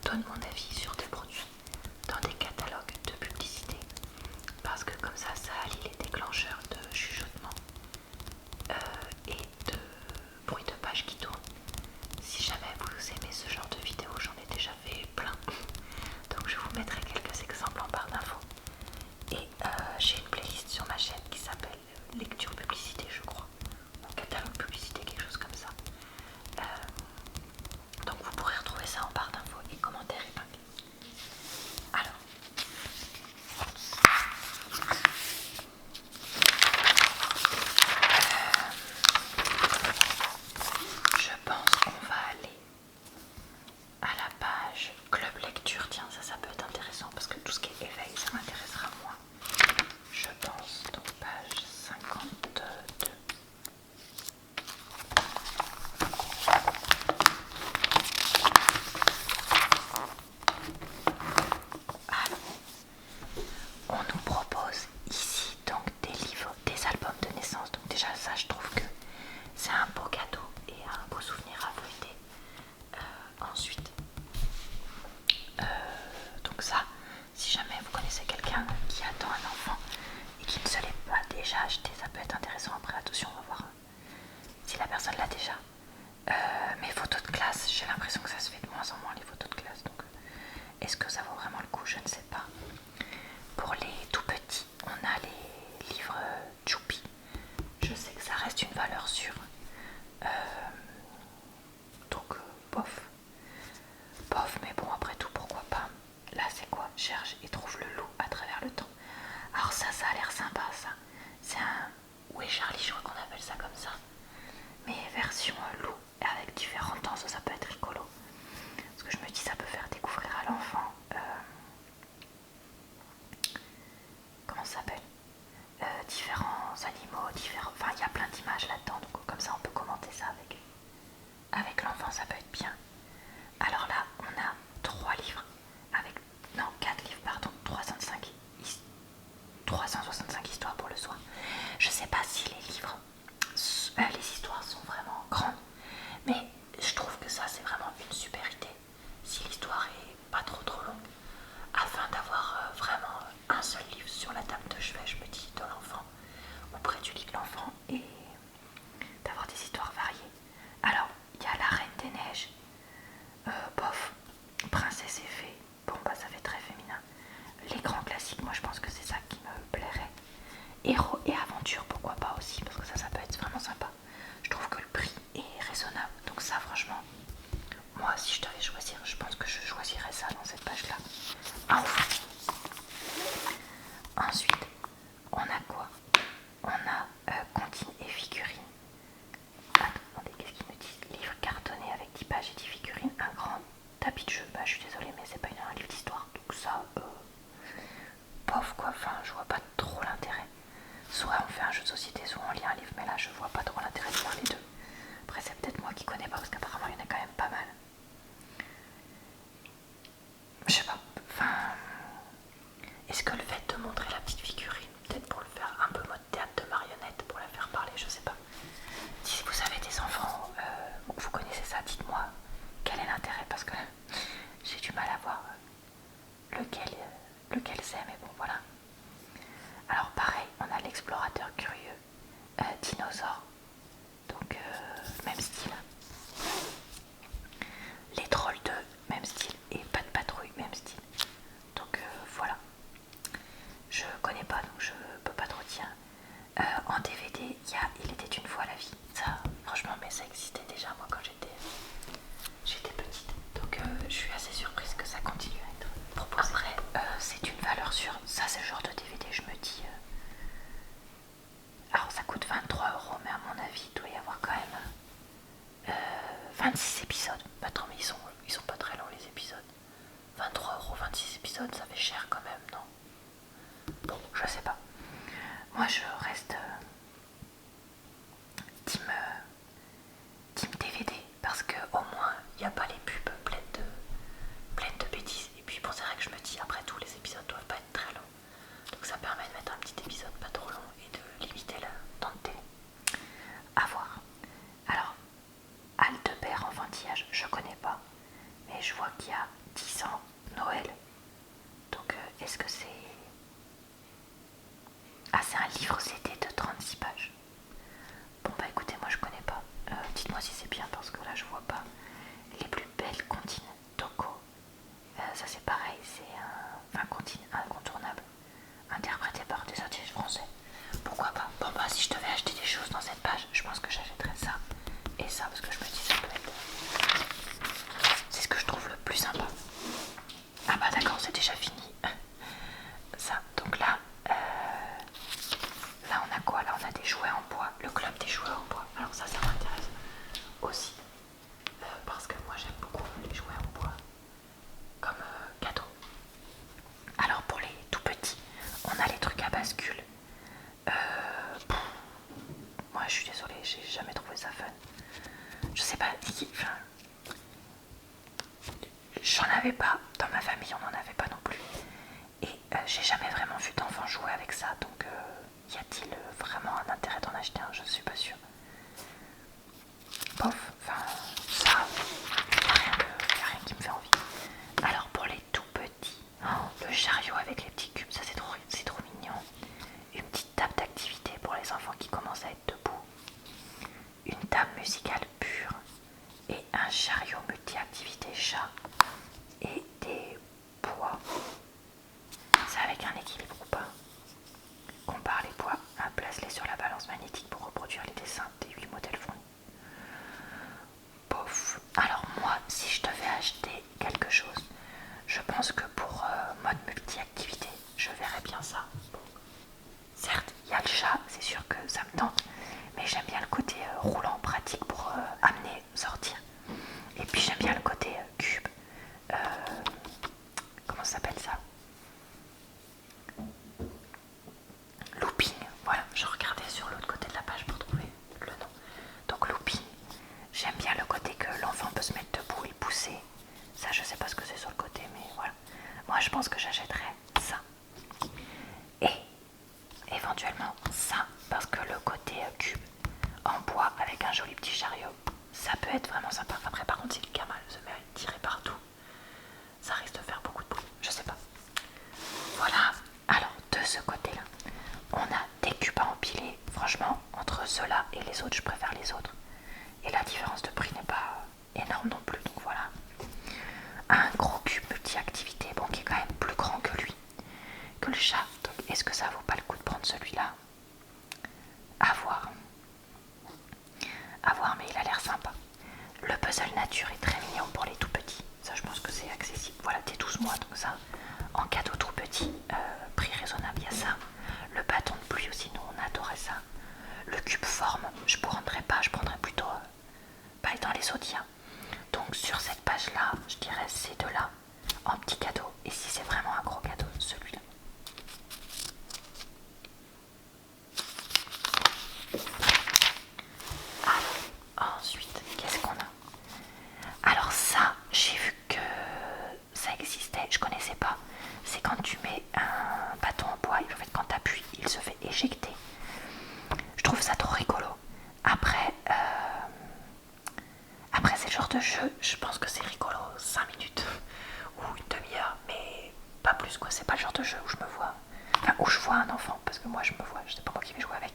donne mon avis sur des produits dans des catalogues de publicité parce que comme ça allie les déclencheurs de chuchotement et de bruit de page qui tourne. Si jamais vous aimez ce genre de vidéo, j'en ai déjà fait plein, donc je vous mettrai quelques exemples en barre d'infos. Et j'ai une playlist sur ma chaîne qui s'appelle lecture publicité, je crois, ou catalogue publicité, quelque chose comme ça. Donc vous pourrez retrouver ça en barre d'infos et commentaires épinglés. Alors, je pense qu'on va aller à la page club lecture. Tiens, ça peut être intéressant parce que tout ce qui est éveil, ça m'intéressera moins. Je pense donc page 52. Alors, on nous propose ici donc des livres, des albums de naissance. Donc déjà ça, je trouve que c'est un beau cadeau et un beau souvenir à feuilleter. Ensuite, donc ça, si jamais vous connaissez quelqu'un qui attend un enfant et qui ne se l'est pas déjà acheté, ça peut être intéressant. Après, attention, on va voir si la personne l'a déjà. Mes photos de classe, j'ai l'impression que ça se fait de moins en moins les photos de classe. Donc, est-ce que ça vaut vraiment le coup? Je ne sais pas. Pour les tout petits, on a les livres Choupi. Je sais que ça reste une valeur sûre. Donc, bof. Bof, mais bon, après tout, pourquoi pas. Là, c'est quoi? Cherche et trouve le loup à travers le temps. Alors ça a l'air sympa, ça. C'est un... Oui, Charlie, je crois qu'on appelle ça comme ça. Mais version loup, avec différentes danses, ça peut être rigolo. Parce que je me dis, ça peut faire découvrir à l'enfant... comment ça s'appelle? Différents animaux, différents... Enfin, il y a plein d'images là-dedans. Donc comme ça, on peut commenter ça avec l'enfant, ça peut être bien. Alors là, on a 3 livres. Non, 4 livres, pardon. 365 histoires pour le soir. Je sais pas si les livres, les histoires sont vraiment grandes, mais je trouve que ça c'est vraiment une super idée. Si l'histoire est pas trop longue, afin d'avoir vraiment un seul livre sur la table de chevet, je me dis, de l'enfant, ou près du lit de l'enfant, et d'avoir des histoires variées. Alors, il y a La Reine des Neiges, bof, Princesse et Fée, bon bah ça fait très féminin. Les grands classiques, moi je pense que c'est ça qui me plairait. Héros et aventure, pourquoi pas aussi, parce que ça peut être vraiment sympa. Je trouve que le prix est raisonnable, donc ça franchement, moi si je devais choisir, je pense que je choisirais ça dans cette page là. Ensuite, on a quoi? On a comptines et figurines. Attendez, qu'est-ce qu'ils me disent? Livre cartonné avec 10 pages et 10 figurines, un grand tapis de jeu. Bah je suis désolée, mais c'est pas un livre d'histoire, donc ça, bof quoi, enfin je vois pas trop l'intérêt. Soit on fait un jeu de société, soit on lit un livre, mais là je vois pas trop l'intérêt de faire les deux. Après c'est peut-être moi qui connais pas, parce qu'apparemment il y en a quand même pas mal. Je sais pas, enfin... Est-ce que le fait de montrer la petite figurine, peut-être pour le faire un peu mode théâtre de marionnette, pour la faire parler, je sais pas. Si vous avez des enfants, vous connaissez ça, dites-moi quel est l'intérêt, parce que j'ai du mal à voir lequel c'est, mais bon voilà. Alors pareil, on a l'explorateur curieux, dinosaure, donc même style. Les trolls 2, même style, et pas de patrouille, même style. Donc voilà. Je connais pas, donc je peux pas trop dire. En DVD, il y a Il était une fois la vie. Ça, franchement, mais ça existait déjà moi quand j'étais petite. Donc je suis assez surprise que ça continue à être proposé. Après, c'est une valeur sûre. Ça, c'est le genre de DVD, je me dis... Alors ça coûte 23 €, mais à mon avis, il doit y avoir quand même 26 épisodes. Attends, mais ils sont pas très longs les épisodes. 23 €, 26 épisodes, ça fait cher quand même, non? Bon, je sais pas. Moi, je reste team DVD, parce que au moins, il n'y a pas les pubs pleines de bêtises. Et puis bon, c'est vrai que je me dis, après tout, les épisodes doivent pas être très longs. Donc ça permet de mettre un petit épisode pas trop long et de limiter le temps de télé. À voir. Alors, Aldebert enfantillage, je connais pas, mais je vois qu'il y a 10 déjà fini. Ça, donc là, là on a quoi? Là on a des jouets en bois, le club des jouets en bois. Alors ça m'intéresse aussi, parce que moi j'aime beaucoup les jouets en bois comme cadeau. Alors pour les tout petits, on a les trucs à bascule. Moi je suis désolée, j'ai jamais trouvé ça fun. Je sais pas, enfin, j'en avais pas, dans ma famille on n'en avait pas non plus. Et j'ai jamais vraiment vu d'enfants jouer avec ça, donc y a-t-il vraiment un intérêt d'en acheter un? Je ne suis pas sûre. Bof, enfin ça, y a rien qui me fait envie. Alors pour les tout petits, le chariot avec les petits cubes, ça c'est trop mignon. Une petite table d'activité pour les enfants qui commencent à être debout. Une table musicale pure et un chariot multi-activité chat et des poids. C'est avec un équilibre ou pas? Compare les poids, place-les sur la balance magnétique pour reproduire les dessins des 8 modèles fournis. Bof. Alors moi, si je devais acheter quelque chose, je pense que pour mode multi-activité, je verrais bien ça. Bon. Certes, il y a le chat, c'est sûr que ça me tente, mais j'aime bien le côté roulant, pratique pour amener, sortir. Et puis j'aime bien le côté cube. Comment ça s'appelle ça? Looping, voilà, je regardais sur l'autre côté de la page pour trouver le nom. Donc looping, j'aime bien le côté que l'enfant peut se mettre debout et pousser. Ça je sais pas ce que c'est sur le côté, mais voilà. Moi je pense que j'achèterais ça. Et éventuellement ça, parce que le côté cube en bois avec un joli petit chariot, ça peut être vraiment sympa. Après par contre si le gamin se met à tirer partout, ça risque de faire beaucoup de bruit, je sais pas. Voilà, alors de ce côté-là, on a des cubes à empiler. Franchement, entre ceux-là et les autres, je préfère les autres. Et la différence de prix n'est pas énorme non plus, donc voilà. Un gros cube multi-activité, bon, qui est quand même plus grand que lui, que le chat. Donc est-ce que ça vaut pas le coup de prendre celui-là? À voir. À voir, mais il a l'air sympa. Le puzzle nature est très mignon pour les tout petits. Ça, je pense que c'est accessible. Voilà, t'es 12 mois, donc ça, en cadeau tout petit, prix raisonnable, il y a ça. Le bâton de pluie aussi, nous, on adorait ça. Le cube forme, je ne prendrais pas, je prendrais plutôt pas dans les autres. Donc sur cette page-là, je dirais ces deux-là en petit cadeau. Et si c'est vraiment un gros cadeau, celui-là. Alors, ensuite, qu'est-ce qu'on a? Alors ça, j'ai vu que ça existait, je connaissais pas. C'est quand tu mets un bâton en bois, et en fait quand tu appuies, il se fait éjecter. Je trouve ça trop rigolo. Après, c'est le genre de jeu, je pense que c'est rigolo 5 minutes ou une demi-heure, mais pas plus quoi. C'est pas le genre de jeu où je me vois, enfin où je vois un enfant, parce que moi je me vois, je sais pas moi qui vais jouer avec,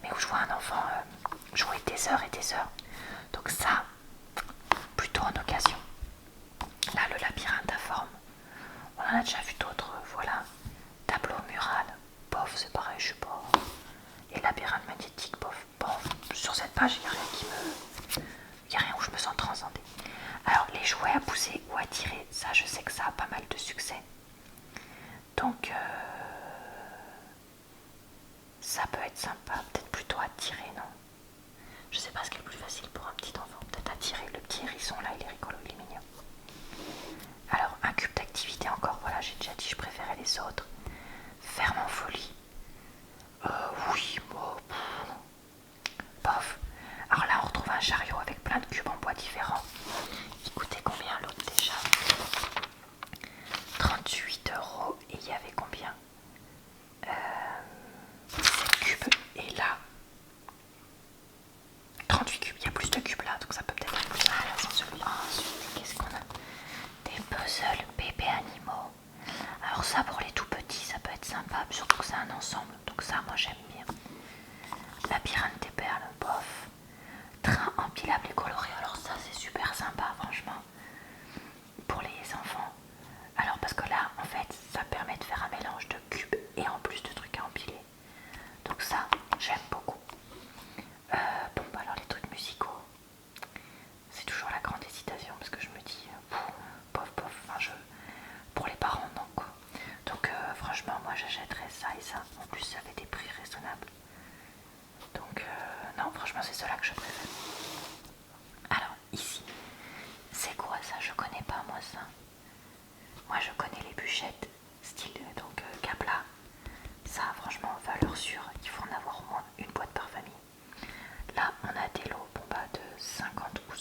mais où je vois un enfant jouer des heures et des heures. Donc ça, plutôt en occasion. Là, le labyrinthe à forme, on en a déjà vu d'autres, voilà. Tableau mural, bof, c'est pareil, je sais pas. Et labyrinthe magnétique, bof, bof. Sur cette page, il n'y a rien qui me... Il n'y a rien où je me sens transcendée. Alors, les jouets à pousser ou à tirer, ça, je sais que ça a pas mal de succès. Donc, ça peut être sympa. Peut-être plutôt à tirer, non? Je sais pas ce qui est le plus facile pour un petit enfant. Peut-être à tirer. Le petit hérisson, là, il est rigolo, il est mignon. Alors, un cube d'activité encore, voilà, j'ai déjà dit, je préférais les autres. Ferme en folie. Oui, bon, bof. Alors là, on retrouve un chariot avec plein de cubes en bois différents. Il coûtait combien l'autre déjà? 38 € et il y avait combien? 7 cubes et là 38 cubes, il y a plus de cubes là, donc ça peut peut-être être plus. Ah là, c'est celui-là. Ensuite, qu'est-ce qu'on a? Des puzzles bébés animaux. Alors ça, pour les tout petits, ça peut être sympa, surtout que c'est un ensemble, donc ça, moi j'aime bien. Labyrinthe des perles, bof. Train empilable et coloré, alors ça c'est super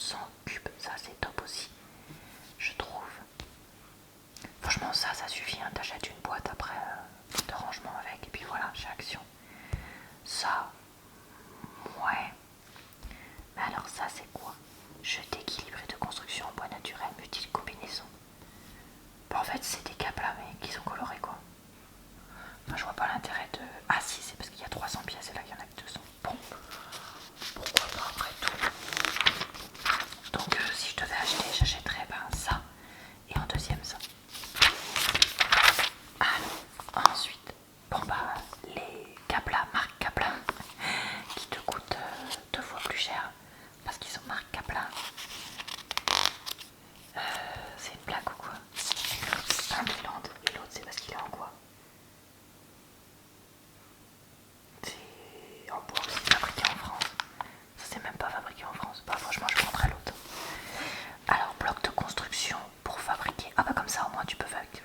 100 cubes, ça c'est top aussi, je trouve. Franchement ça suffit, hein. T'achètes une boîte après de rangement avec et puis voilà, chez Action. Ça, ouais. Mais alors ça c'est quoi? Jeu d'équilibré de construction en bois naturel, multiples combinaisons. Bon, en fait c'est des câbles là mais qui sont colorés quoi. Enfin, je vois pas l'intérêt de... Ah si, c'est parce qu'il y a 300 pièces et là il y en a que 200. Bon, pourquoi pas après tout. Donc si je devais acheter, j'achèterais ça et en deuxième ça. Ensuite, bon bah les Kapla, marque Kapla, qui te coûtent 2 fois plus cher parce qu'ils sont marque Kapla. C'est une blague ou quoi? Un Milan et l'autre c'est parce qu'il est en quoi? C'est en bois aussi, fabriqué en France. Ça c'est même pas fabriqué en France. Bah franchement je prendrais l'autre. Alors bloc de construction pour fabriquer. Ah bah comme ça au moins tu peux fabriquer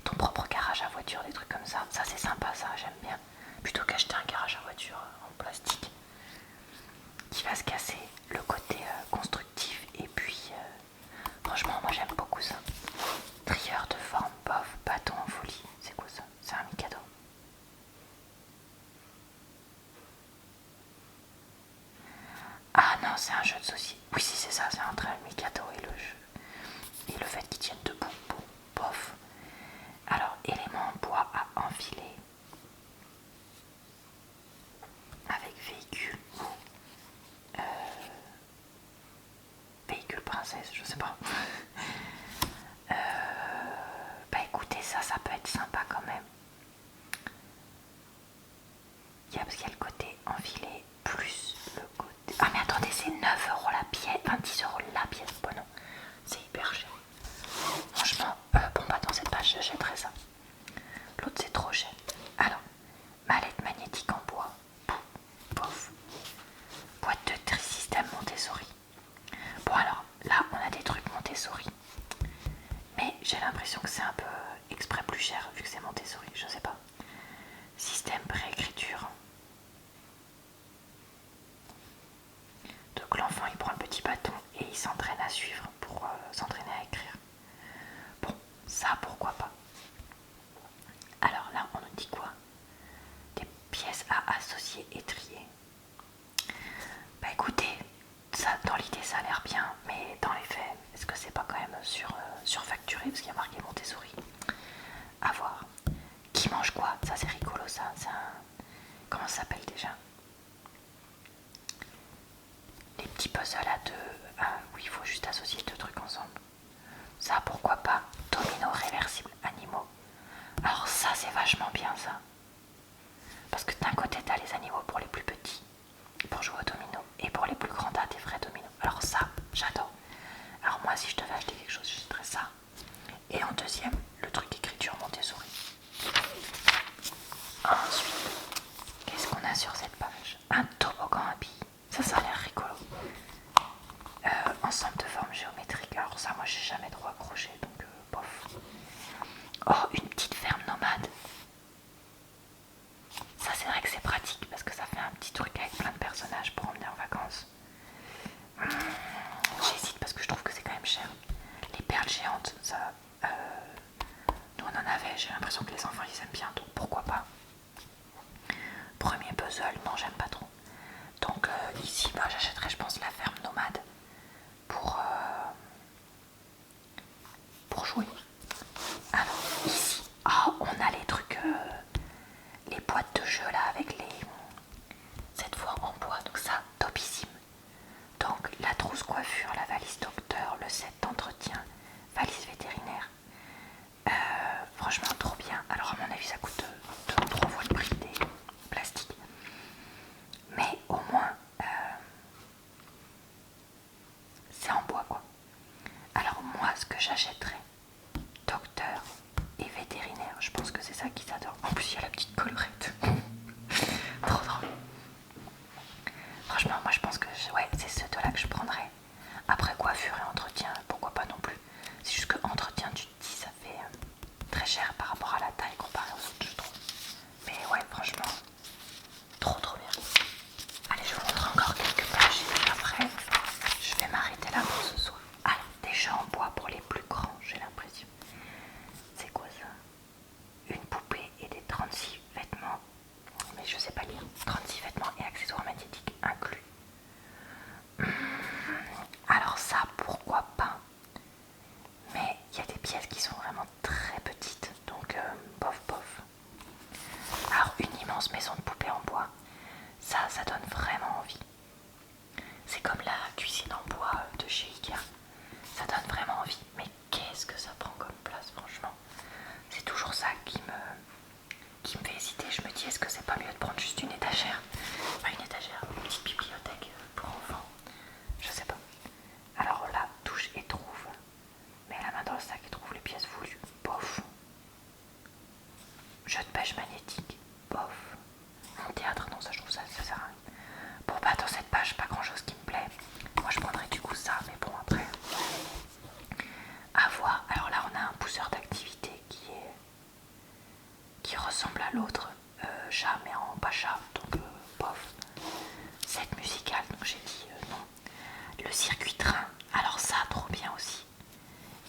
ton propre garage à voiture, des trucs comme ça. Ça c'est sympa, ça j'aime bien. Plutôt qu'acheter un garage à voiture en plastique qui va se casser. Le côté constructif et puis franchement moi j'aime beaucoup ça. Trieur de forme, bof, bâton en folie. C'est quoi ça? C'est un Mikado. Ah non, c'est un jeu de société. Oui, si c'est ça, c'est entre un Mikado et le jeu. Et le fait qu'il tienne debout, bon, bof. Alors, éléments en bois à enfiler. Avec véhicule ou véhicule princesse, je sais pas. Bah écoutez, ça peut être sympa quand même. Parce qu'il y a le côté enfilé plus le côté... Ah mais attendez, c'est 9 € la pièce, enfin 10 € la pièce. Bon non, c'est hyper cher. Franchement, bon bah dans cette page j'achèterais ça. L'autre c'est trop cher. Alors, mallette magnétique en bois. Pouf. Boîte de tri-système Montessori. Bon alors, là on a des trucs Montessori. Mais j'ai l'impression que c'est un peu exprès plus cher vu que c'est Montessori, je sais pas. Système préécriture. Donc l'enfant il prend le petit bâton et il s'entraîne à suivre pour s'entraîner à écrire. Bon, ça pourquoi pas. Alors là on nous dit quoi? Des pièces à associer et trier. Bah écoutez, ça dans l'idée ça a l'air bien, mais dans les faits, est-ce que c'est pas quand même surfacturé parce qu'il y a marqué Montessori? À voir. Qui mange quoi? Ça c'est rigolo ça. C'est un... Comment ça s'appelle déjà? Les petits puzzles à deux, où il faut juste associer 2 trucs ensemble. Ça pourquoi pas. Domino réversible animaux. Alors ça c'est vachement bien ça. Parce que d'un côté t'as les animaux pour les plus petits, pour jouer au domino, et pour les plus grands t'as des vrais dominos. Alors ça, j'adore. Alors moi si je devais acheter quelque chose, j'achèterais ça. Et en deuxième, le truc écriture Montessori. Ensuite, qu'est-ce qu'on a sur cette page? Un toboggan à billes. Ça a l'air rigolo. Ensemble de formes géométriques. Alors ça, moi j'ai jamais trop accroché, donc bof. Oh, une petite ferme nomade. Ça c'est vrai que c'est pratique parce que ça fait un petit truc avec plein de personnages pour emmener en vacances. J'hésite parce que je trouve que c'est quand même cher. Les perles géantes, ça... nous on en avait, j'ai l'impression que les enfants ils aiment bien, donc pourquoi pas. Premier puzzle, non j'aime pas trop. Donc ici, j'achèterais je pense la ferme nomade pour jouer. Alors ici, on a les trucs, les boîtes de jeux là avec cette fois en bois, donc ça topissime. Donc la trousse coiffure, la valise docteur, le set d'entretien, valise vétérinaire. Franchement trop bien. Alors à mon avis ça coûte 2 ou 3 fois le prix des plastiques. Mais au moins c'est en bois quoi. Alors moi ce que j'achèterais, docteur et vétérinaire, je pense que c'est ça qu'ils adorent. En plus il y a la petite collerette. Trop drôle. Franchement moi je pense que ouais, c'est ceux de là que je prendrais. Après coiffure et entretien, pourquoi pas non plus. C'est juste que entretien tu te dis ça fait très cher par rapport à la taille comparée aux autres je trouve. Mais ouais franchement trop bien. Allez je vous montre encore quelques pages et puis après la cuisine en bois de chez Ikea. Ça donne vraiment envie. Mais qu'est-ce que ça prend comme place, franchement. C'est toujours ça qui me fait hésiter. Je me dis, est-ce que c'est pas mieux de prendre juste une étagère? Pas une étagère, une petite bibliothèque pour enfants. Je sais pas. Alors là, touche et trouve. Mets la main dans le sac et trouve les pièces voulues. Bof. Jeu de pêche magnétique. Bof. Mon théâtre, non, ça je trouve ça sert à rien. Bon bah dans cette page, pas grand chose qui me plaît. Moi je prendrais du coup ça, mais bon après. À voir. Alors là on a un pousseur d'activité qui ressemble à l'autre. Chat mais en pas chat, donc bof. Cette musicale, donc j'ai dit non. Le circuit train, alors ça trop bien aussi.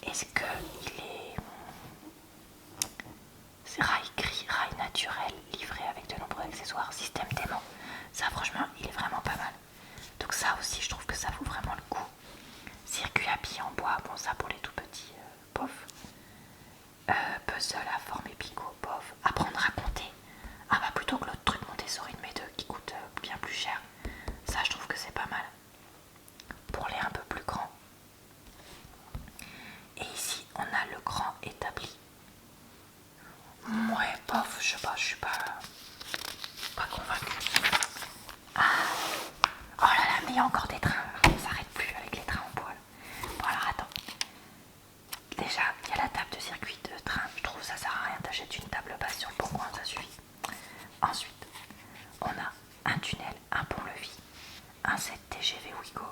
Est-ce que il est... C'est rail gris, rail naturel, livré avec de nombreux accessoires, système d'aimant. Ça franchement il est vraiment pas mal. Donc ça aussi je trouve que ça vaut vraiment le coup. Circuit à billes en bois, bon ça pour les tout petits, bof. Puzzle à forme épico, bof. Apprendre à compter. Ah bah plutôt que l'autre truc Montessori de mes deux qui coûte bien plus cher. Ça je trouve que c'est pas mal. Pour les un peu plus grands. Et ici on a le grand établi. Ouais bof, je sais pas, je suis pas convaincue. Ah. Oh là là, mais il y a encore des trains. On s'arrête plus avec les trains en poil. Bon alors attends. Déjà, il y a la table de circuit de train. Je trouve ça sert à rien. T'achètes une table basse sur le bon coin, ça suffit. Ensuite, on a un tunnel, un pont-levis, un set TGV Ouigo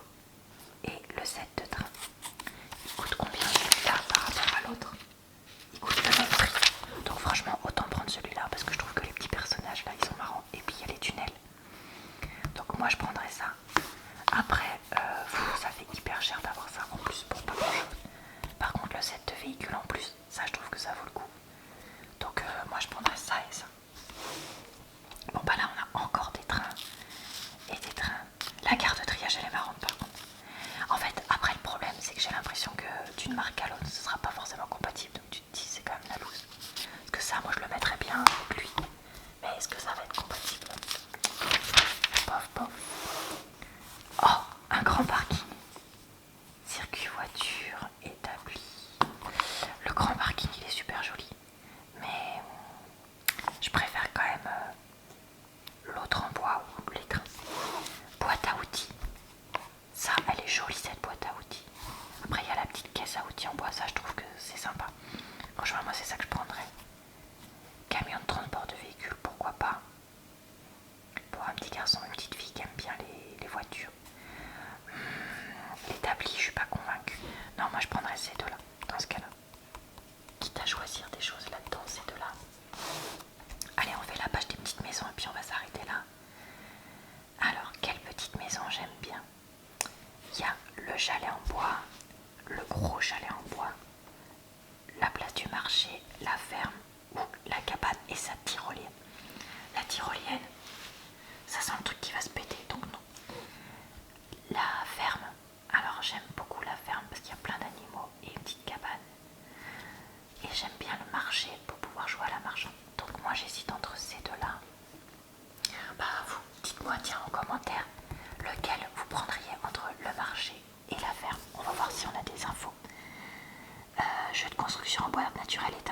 et le set de train. Il coûte combien celui-là par rapport à l'autre? Il coûte le même prix. Donc franchement, autant prendre celui-là parce que je trouve que les petits personnages là, ils sont marrants. Et puis il y a les tunnels. Donc moi je prendrais ça. Après, ça fait hyper cher d'avoir ça en plus pour pas grand chose. Par contre le set de véhicules en plus, ça je trouve que ça vaut le coup. Donc moi je prendrais ça et ça. Bon bah là on a encore des trains et des trains. La gare de triage elle est marrante par contre. En fait après le problème c'est que j'ai l'impression que d'une marque à l'autre ce sera pas forcément compatible. Donc tu te dis c'est quand même la loose. Parce que ça moi je le mettrais bien avec lui. Mais est-ce que ça va être compatible? Pof pof. Oh, un grand parking. Circuit voiture établi. Le grand parking il est super joli. Mais je préfère quand même l'autre en bois ou les trains. Boîte à outils. Ça, elle est jolie cette boîte à outils. Après il y a la petite caisse à outils en bois. Ça je trouve que c'est sympa. Franchement moi c'est ça que je prendrais. Camion de transport de véhicules, pourquoi pas. Pour un petit garçon, une petite fille qui aime bien les voitures. L'établi, je suis pas convaincue. Non, moi je prendrais ces deux-là, dans ce cas-là. Quitte à choisir des choses là-dedans, ces deux-là. Allez, on fait la page des petites maisons et puis on va s'arrêter là. Alors, quelle petite maison j'aime bien? Il y a le chalet en bois, le gros chalet en bois, la place du marché, la ferme ou la cabane et sa tyrolienne. La tyrolienne, ça sent le truc qui va se péter, donc non. La ferme, alors j'aime beaucoup la ferme parce qu'il y a plein d'animaux et une petite cabane. Et j'aime bien le marché pour pouvoir jouer à la marchande. Donc moi j'hésite entre ces deux-là. Bah vous, dites-moi tiens en commentaire lequel vous prendriez entre le marché et la ferme. On va voir si on a des infos. Jeu de construction en bois naturel et